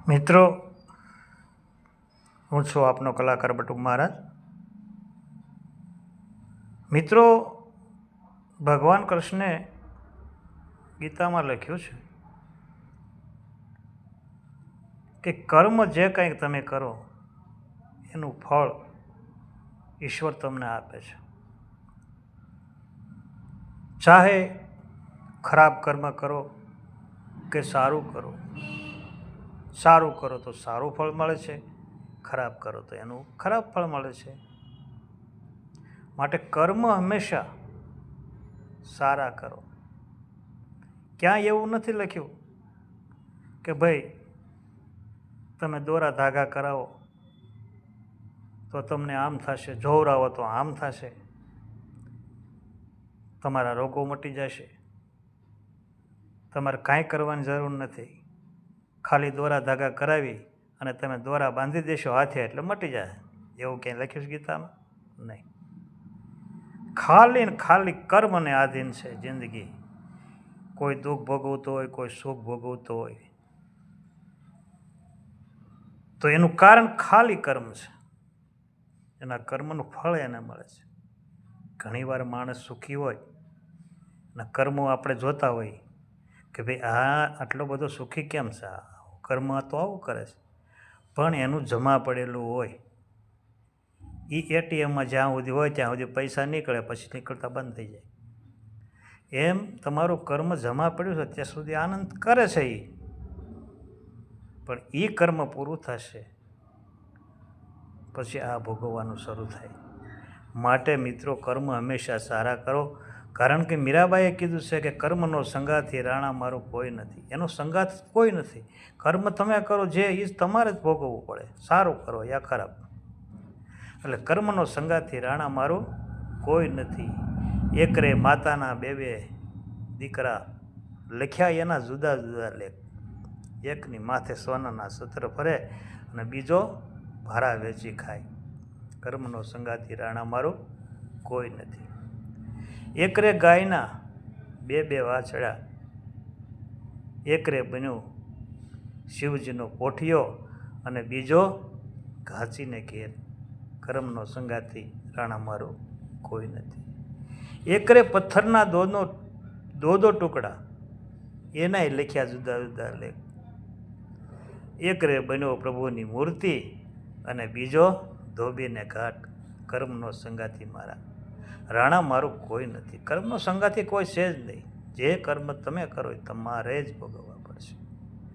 મિત્રો, હું છું આપનો કલાકાર બટુક મહારાજ. મિત્રો, ભગવાન કૃષ્ણે ગીતામાં લખ્યું છે કે કર્મ જે કંઈક તમે કરો એનું ફળ ઈશ્વર તમને આપે છે. ચાહે ખરાબ કર્મ કરો કે સારું કરો, સારું કરો તો સારું ફળ મળે છે, ખરાબ કરો તો એનું ખરાબ ફળ મળે છે. માટે કર્મ હંમેશા સારા કરો. ક્યાંય એવું નથી લખ્યું કે ભાઈ તમે દોરા ધાગા કરાવો તો તમને આમ થશે, જોવરાવો તો આમ થશે, તમારા રોગો મટી જશે. તમારે કાંઈ કરવાની જરૂર નથી. ખાલી દોરા ધાગા કરાવી અને તમે દોરા બાંધી દેશો હાથે એટલે મટી જાય. એવું ક્યાંય લખ્યું છે ગીતામાં? નહીં. ખાલી ને ખાલી કર્મને આધીન છે જિંદગી. કોઈ દુઃખ ભોગવતો હોય, કોઈ સુખ ભોગવતો હોય, તો એનું કારણ ખાલી કર્મ છે. એના કર્મનું ફળ એને મળે છે. ઘણીવાર માણસ સુખી હોય અને કર્મો આપણે જોતા હોય કે ભાઈ આટલો બધો સુખી કેમ છે, કર્મ તો આવું કરે છે. પણ એનું જમા પડેલું હોય એ એટીએમમાં જ્યાં સુધી હોય ત્યાં સુધી પૈસા નીકળે, પછી નીકળતા બંધ થઈ જાય. એમ તમારું કર્મ જમા પડ્યું છે ત્યાં સુધી આનંદ કરે છે એ, પણ એ કર્મ પૂરું થશે પછી આ ભોગવવાનું શરૂ થાય. માટે મિત્રો, કર્મ હંમેશા સારા કરો. કારણ કે મીરાબાઈએ કીધું છે કે કર્મનો સંગાથી રાણા મારું કોઈ નથી. એનો સંગાત કોઈ નથી. કર્મ તમે કરો જે એ તમારે જ ભોગવવું પડે, સારું કરો યા ખરાબ. એટલે કર્મનો સંગાથી રાણા મારું કોઈ નથી. એકરે માતાના બે દીકરા, લખ્યા એના જુદા જુદા લેખ. એકની માથે સોનાના સત્ર ફરે અને બીજો ભારા વેચી ખાય. કર્મનો સંગાથી રાણા મારું કોઈ નથી. એકરે ગાયના બે વાછડા, એકરે બન્યો શિવજીનો પોઠિયો અને બીજો ઘાંચીને ઘેર. કર્મનો સંગાથી રાણા મારું કોઈ નથી. એકરે પથ્થરના દો ટુકડા, એનાય લખ્યા જુદા જુદા લેખ. એકરે બન્યો પ્રભુની મૂર્તિ અને બીજો ધોબીને ઘાટ. કર્મનો સંગાથી મારા રાણા મારું કોઈ નથી. કર્મનો સંગાથી કોઈ છે જ નહીં. જે કર્મ તમે કરો એ તમારે જ ભોગવવા.